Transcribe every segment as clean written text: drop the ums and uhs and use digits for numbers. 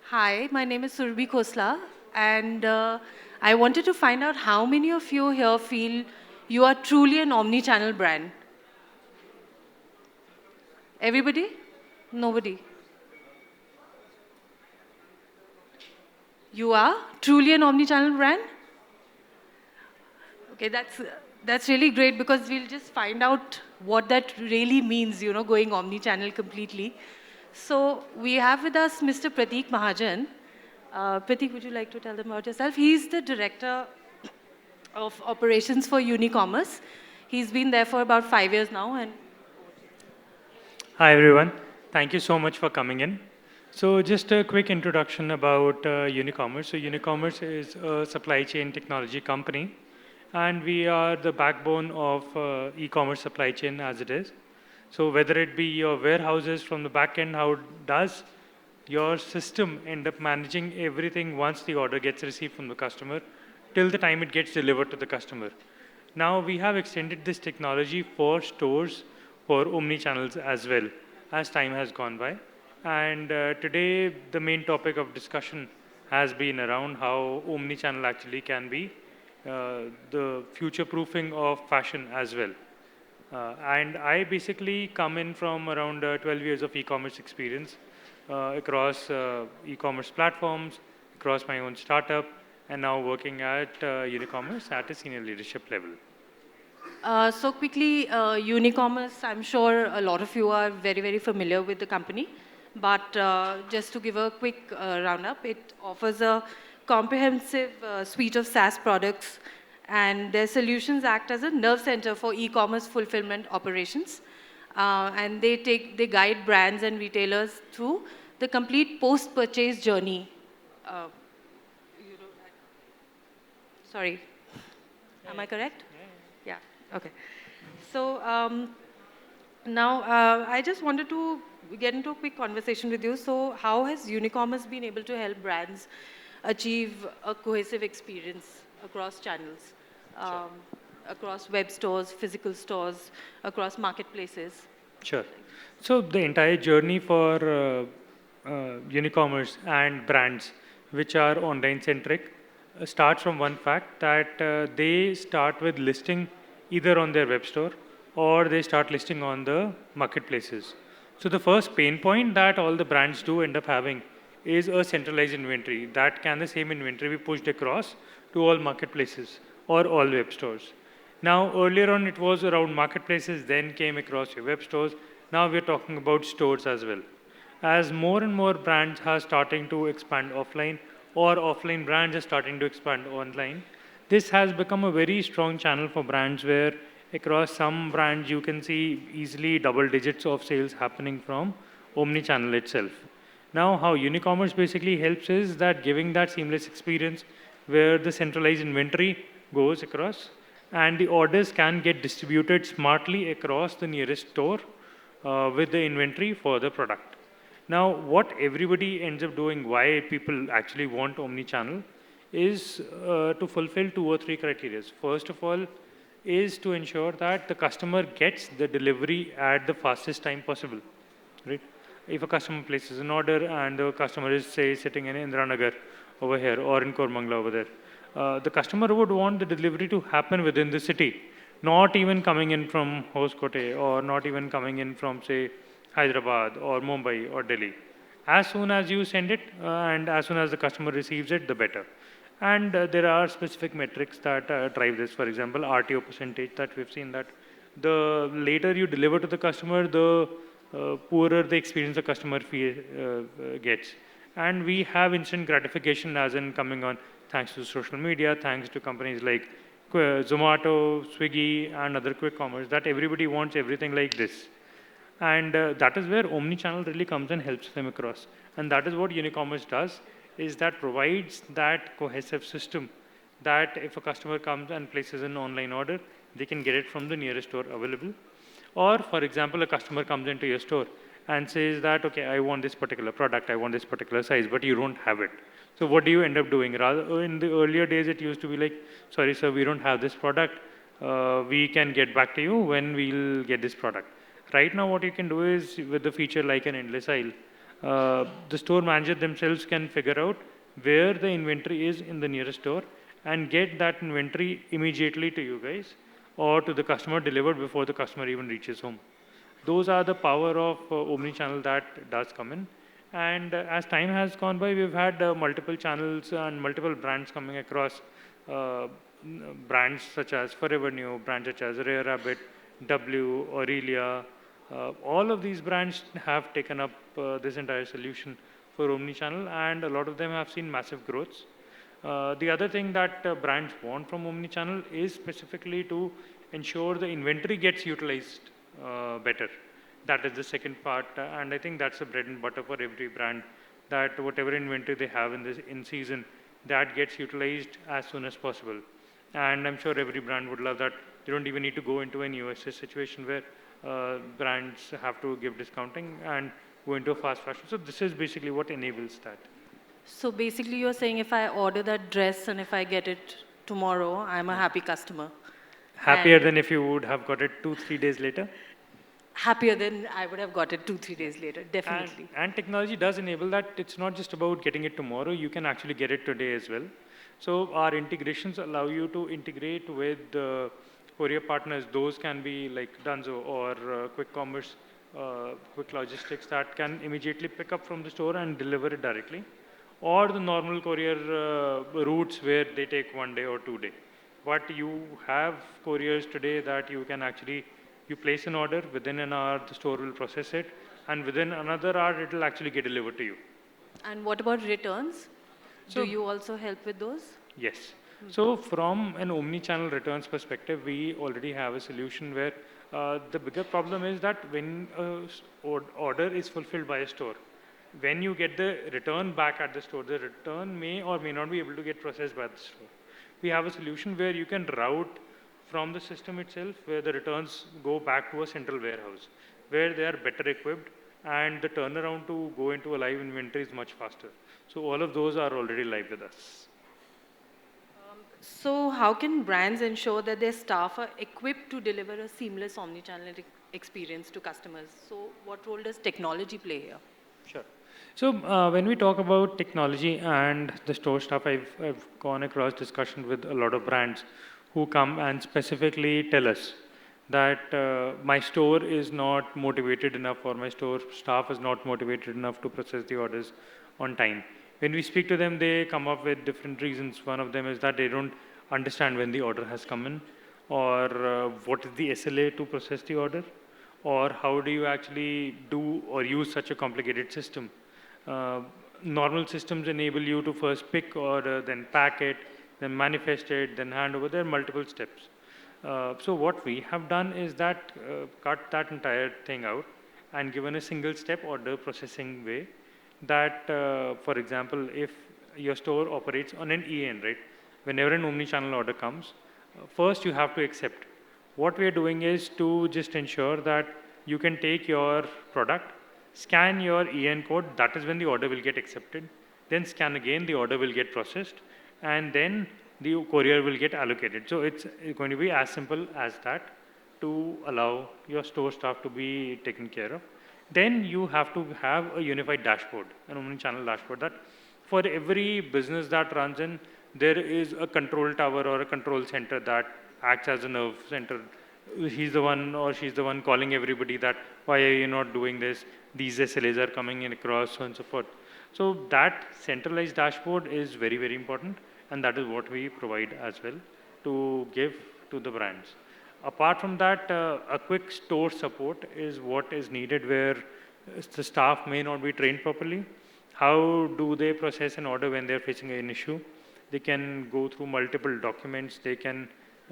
Hi, my name is Surabhi Khosla, and I wanted to find out how many of you here feel you are truly an omni-channel brand. Everybody? Nobody. You are truly an omni-channel brand? Okay, that's really great because we'll just find out what that really means, going omni-channel completely. So we have with us Mr. Prateek Mahajan. Prateek, would you like to tell them about yourself? He's the director of operations for Unicommerce. He's been there for about 5 years now, and Hi everyone, thank you so much for coming in. So just a quick introduction about Unicommerce. So Unicommerce is a supply chain technology company and we are the backbone of e-commerce supply chain as it is. So whether it be your warehouses from the back end, how does your system end up managing everything once the order gets received from the customer till the time it gets delivered to the customer. Now we have extended this technology for stores for omni-channels as well as time has gone by. And today the main topic of discussion has been around how omni-channel actually can be the future proofing of fashion as well. And I basically come in from around 12 years of e-commerce experience across e-commerce platforms, across my own startup, and now working at Unicommerce at a senior leadership level. so quickly, Unicommerce, I'm sure a lot of you are very, very familiar with the company. But just to give a quick roundup, it offers a comprehensive suite of SaaS products, and their solutions act as a nerve center for e-commerce fulfillment operations. And they guide brands and retailers through the complete post-purchase journey. Uh, Sorry, am I correct? Yeah, okay. So now I just wanted to get into a quick conversation with you. So how has Unicommerce been able to help brands achieve a cohesive experience across channels, Sure. um, across web stores, physical stores, across marketplaces? Sure. So the entire journey for Unicommerce and brands which are online centric starts from one fact that they start with listing either on their web store or they start listing on the marketplaces. So the first pain point that all the brands do end up having is a centralized inventory. That can the same inventory be pushed across to all marketplaces or all web stores. Now, earlier on, it was around marketplaces, then came across your web stores. Now we're talking about stores as well. As more and more brands are starting to expand offline, or offline brands are starting to expand online, this has become a very strong channel for brands where across some brands you can see easily double digits of sales happening from omni-channel itself. Now, how Unicommerce basically helps is that giving that seamless experience where the centralized inventory goes across and the orders can get distributed smartly across the nearest store with the inventory for the product. Now, what everybody ends up doing, why people actually want omni-channel, is to fulfill two or three criteria. First of all, is to ensure that the customer gets the delivery at the fastest time possible, right? If a customer places an order and the customer is, say, sitting in Indiranagar over here or in Kormangla over there, the customer would want the delivery to happen within the city, not even coming in from Hoskote or not even coming in from, say, Hyderabad or Mumbai or Delhi. As soon as you send it and as soon as the customer receives it, the better. And there are specific metrics that drive this. For example, RTO percentage that we've seen that the later you deliver to the customer, the poorer the experience the customer gets. And we have instant gratification as in coming on thanks to social media, thanks to companies like Zomato, Swiggy, and other quick commerce that everybody wants everything like this. And that is where omni-channel really comes and helps them across. And that is what Unicommerce does, is that provides that cohesive system that if a customer comes and places an online order, they can get it from the nearest store available. Or, for example, a customer comes into your store and says that, okay, I want this particular product, I want this particular size, but you don't have it. So what do you end up doing? Rather, in the earlier days, it used to be like, sorry, sir, we don't have this product. We can get back to you when we'll get this product. Right now, what you can do is with the feature like an endless aisle, The store manager themselves can figure out where the inventory is in the nearest store and get that inventory immediately to you guys or to the customer delivered before the customer even reaches home. Those are the power of omni-channel that does come in. And as time has gone by, we've had multiple channels and multiple brands coming across. Uh, Brands such as Forever New, brands such as Rare Rabbit, W, Aurelia. All of these brands have taken up this entire solution for omni-channel, and a lot of them have seen massive growths. The other thing that brands want from omni-channel is specifically to ensure the inventory gets utilized better. That is the second part, and I think that's the bread and butter for every brand. That whatever inventory they have in this in season, that gets utilized as soon as possible. And I'm sure every brand would love that. They don't even need to go into an USS situation where brands have to give discounting and go into a fast fashion. So this is basically what enables that. So basically, you're saying if I order that dress and if I get it tomorrow, I'm a happy customer. Happier And than if you would have got it 2-3 days later. happier than I would have got it 2-3 days later, And, definitely. and technology does enable that. It's not just about getting it tomorrow. You can actually get it today as well. So our integrations allow you to integrate with courier partners. Those can be like Dunzo or Quick Commerce, Quick Logistics that can immediately pick up from the store and deliver it directly. Or the normal courier routes where they take 1 day or 2 day. But you have couriers today that you can actually, you place an order, within an hour the store will process it, and within another hour it will actually get delivered to you. And what about returns? Do So you also help with those? yes. So from an omni-channel returns perspective, we already have a solution where the bigger problem is that when order is fulfilled by a store, when you get the return back at the store, the return may or may not be able to get processed by the store. We have a solution where you can route from the system itself, where the returns go back to a central warehouse, where they are better equipped, and the turnaround to go into a live inventory is much faster. So all of those are already live with us. So how can brands ensure that their staff are equipped to deliver a seamless omnichannel experience to customers? So what role does technology play here? Sure. So when we talk about technology and the store stuff, I've gone across discussion with a lot of brands who come and specifically tell us that my store is not motivated enough or my store staff is not motivated enough to process the orders on time. When we speak to them, they come up with different reasons. One of them is that they don't understand when the order has come in, or what is the SLA to process the order, or how do you actually do or use such a complicated system. Uh, Normal systems enable you to first pick order, then pack it, then manifest it, then hand over. There are multiple steps. So what we have done is that cut that entire thing out and given a single step order processing way that, for example, if your store operates on an EN, right? Whenever an omni-channel order comes, first you have to accept. What we are doing is to just ensure that you can take your product, scan your EN code, that is when the order will get accepted, then scan again, the order will get processed, and then the courier will get allocated. So it's going to be as simple as that to allow your store staff to be taken care of. Then you have to have a unified dashboard, an omni-channel dashboard that for every business that runs in, there is a control tower or a control center that acts as a nerve center. He's the one or she's the one calling everybody that, why are you not doing this? These SLAs are coming in across, so on and so forth. So that centralized dashboard is very, very important, and that is what we provide as well to give to the brands. Apart from that, a quick store support is what is needed where the staff may not be trained properly. How do they process an order when they're facing an issue? They can go through multiple documents. They can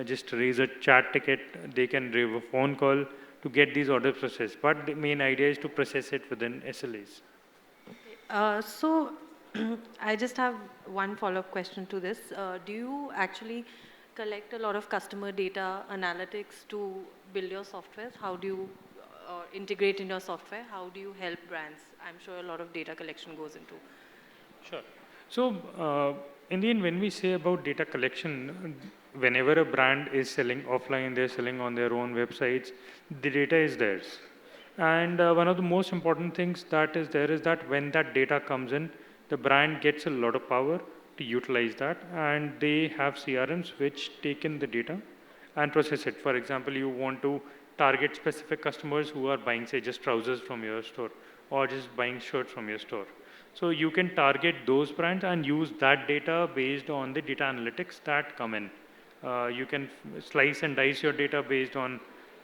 just raise a chat ticket. They can raise a phone call to get these orders processed. But the main idea is to process it within SLAs. So I just have one follow-up question to this. Do you actually collect a lot of customer data analytics to build your software? How do you integrate in your software? How do you help brands? I'm sure a lot of data collection goes into. Sure. So, in the end, when we say about data collection, whenever a brand is selling offline, they're selling on their own websites, the data is theirs. And one of the most important things that is there is that when that data comes in, the brand gets a lot of power to utilize that, and they have CRMs which take in the data and process it. For example, you want to target specific customers who are buying, say, just trousers from your store or just buying shirts from your store. So you can target those brands and use that data based on the data analytics that come in. You can slice and dice your data based on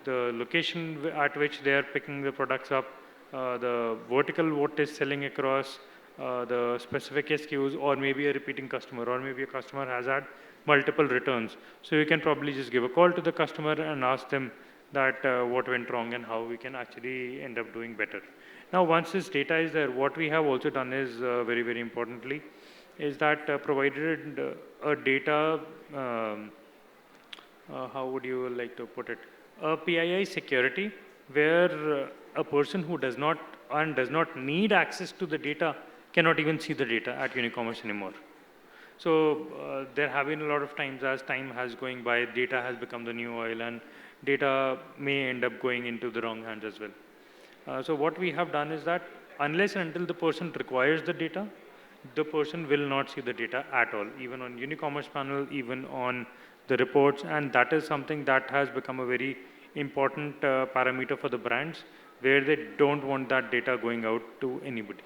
the location at which they are picking the products up, the vertical what is selling across, the specific SKUs, or maybe a repeating customer, or maybe a customer has had multiple returns. So you can probably just give a call to the customer and ask them that what went wrong and how we can actually end up doing better. Now, once this data is there, what we have also done is very, very importantly, is that provided a data, how would you like to put it, a PII security where a person who does not need access to the data cannot even see the data at Unicommerce anymore. So there have been a lot of times as time has going by, data has become the new oil, and data may end up going into the wrong hands as well. So what we have done is that unless and until the person requires the data, the person will not see the data at all, even on Unicommerce panel, even on the reports, and that is something that has become a very important parameter for the brands, where they don't want that data going out to anybody.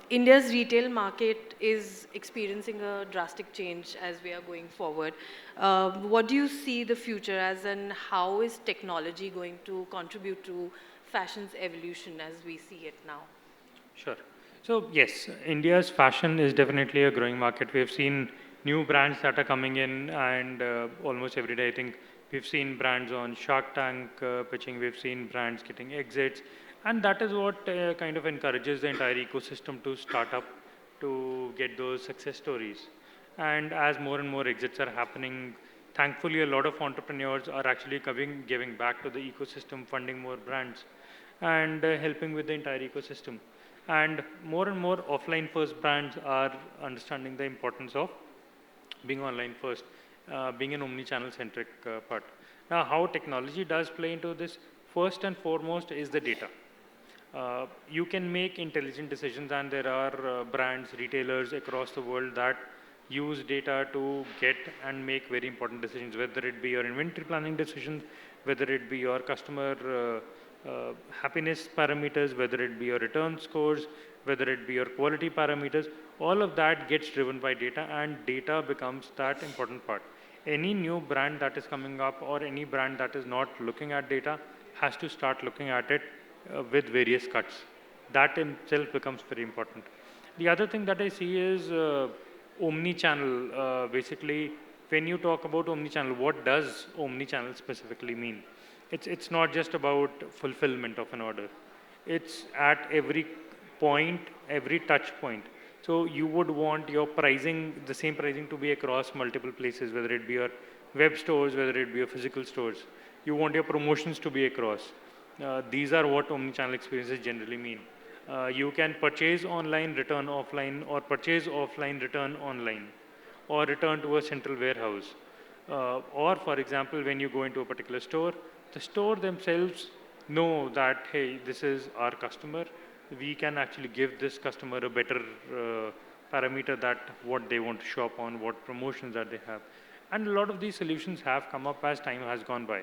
India's retail market is experiencing a drastic change as we are going forward. What do you see the future as, and how is technology going to contribute to fashion's evolution as we see it now? Sure. So yes, India's fashion is definitely a growing market. We have seen new brands that are coming in, and almost every day I think we've seen brands on Shark Tank pitching, we've seen brands getting exits, and that is what kind of encourages the entire ecosystem to start up to get those success stories. And as more and more exits are happening, thankfully a lot of entrepreneurs are actually giving back to the ecosystem, funding more brands, and helping with the entire ecosystem. And more offline first brands are understanding the importance of being online first, being an omni-channel centric part. Now, how technology does play into this, first and foremost, is the data. You can make intelligent decisions, and there are brands, retailers across the world that use data to get and make very important decisions, whether it be your inventory planning decisions, whether it be your customer happiness parameters, whether it be your return scores, whether it be your quality parameters. All of that gets driven by data, and data becomes that important part. Any new brand that is coming up, or any brand that is not looking at data, has to start looking at it with various cuts. That in itself becomes very important. The other thing that I see is omni-channel. Basically, when you talk about omni-channel, what does omni-channel specifically mean? It's not just about fulfillment of an order. It's at every point, every touch point. So you would want your pricing, the same pricing, to be across multiple places, whether it be your web stores, whether it be your physical stores. You want your promotions to be across. These are what omnichannel experiences generally mean. You can purchase online, return offline, or purchase offline, return online, or return to a central warehouse. Or for example, when you go into a particular store, the store themselves know that, hey, this is our customer. We can actually give this customer a better parameter, that what they want to shop on, what promotions that they have. And a lot of these solutions have come up as time has gone by.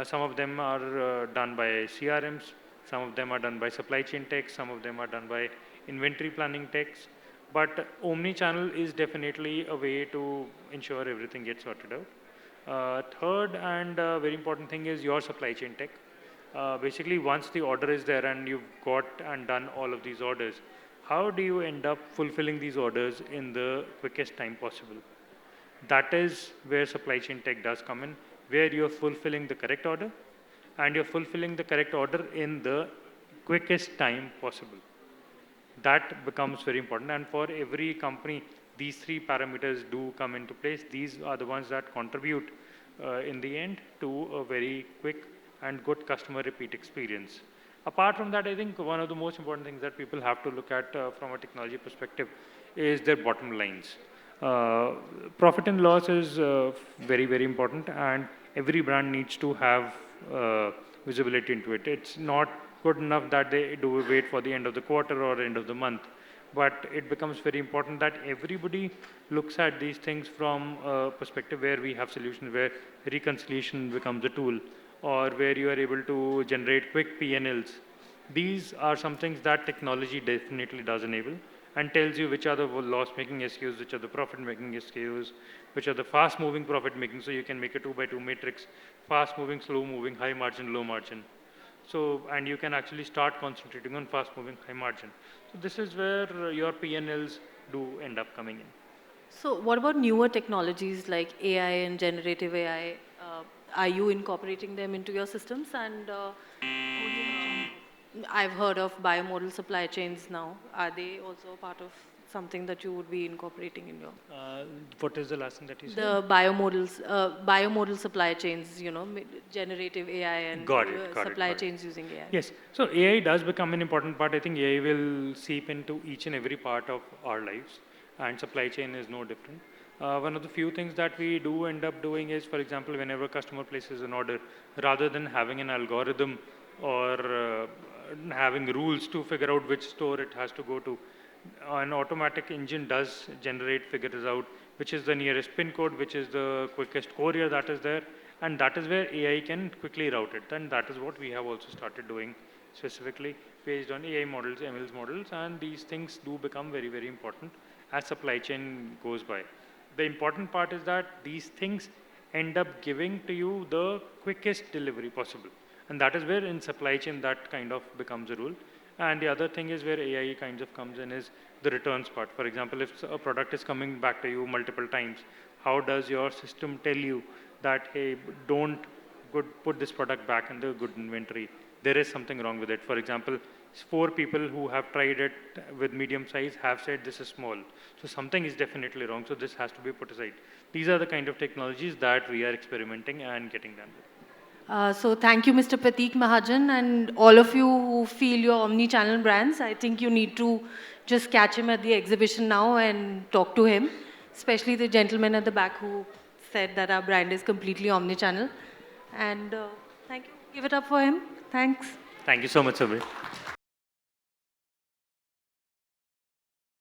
Some of them are done by CRMs, some of them are done by supply chain tech, some of them are done by inventory planning techs. But omni-channel is definitely a way to ensure everything gets sorted out. Third and very important thing is your supply chain tech. Basically, once the order is there and you've got and done all of these orders, how do you end up fulfilling these orders in the quickest time possible? That is where supply chain tech does come in, where you're fulfilling the correct order, and you're fulfilling the correct order in the quickest time possible. That becomes very important, and for every company, these three parameters do come into place. These are the ones that contribute in the end to a very quick and good customer repeat experience. Apart from that, I think one of the most important things that people have to look at from a technology perspective is their bottom lines. Profit and loss is very, very important, and every brand needs to have visibility into it. It's not good enough that they do wait for the end of the quarter or end of the month, but it becomes very important that everybody looks at these things from a perspective where we have solutions where reconciliation becomes a tool, or where you are able to generate quick P&Ls. These are some things that technology definitely does enable and tells you which are the loss-making SKUs, which are the profit-making SKUs, which are the fast-moving profit-making, so you can make a 2x2 matrix, fast-moving, slow-moving, high margin, low margin. So, and you can actually start concentrating on fast-moving, high margin. So this is where your P&Ls do end up coming in. So what about newer technologies like AI and generative AI? Are you incorporating them into your systems? And I've heard of biomodal supply chains now. Are they also part of something that you would be incorporating in your? What is the last thing that you said? The biomodal supply chains, you know, generative AI and Got it, supply chains using AI. Yes, so AI does become an important part. I think AI will seep into each and every part of our lives, and supply chain is no different. One of the few things that we do end up doing is, for example, whenever a customer places an order, rather than having an algorithm or having rules to figure out which store it has to go to, an automatic engine does generate, figures out which is the nearest pin code, which is the quickest courier that is there, and that is where AI can quickly route it. And that is what we have also started doing specifically based on AI models, MLs models, and these things do become very, very important as supply chain goes by. The important part is that these things end up giving to you the quickest delivery possible. And that is where in supply chain that kind of becomes a rule. And the other thing is where AI kind of comes in is the returns part. For example, if a product is coming back to you multiple times, how does your system tell you that, hey, don't put this product back in the good inventory? There is something wrong with it. For example, 4 people who have tried it with medium size have said this is small. So something is definitely wrong. So this has to be put aside. These are the kind of technologies that we are experimenting and getting done with. So thank you, Mr. Prateek Mahajan, and all of you who feel your omni-channel brands. I think you need to just catch him at the exhibition now and talk to him, especially the gentleman at the back who said that our brand is completely omni-channel. And thank you. Give it up for him. Thanks. Thank you so much, Surabhi.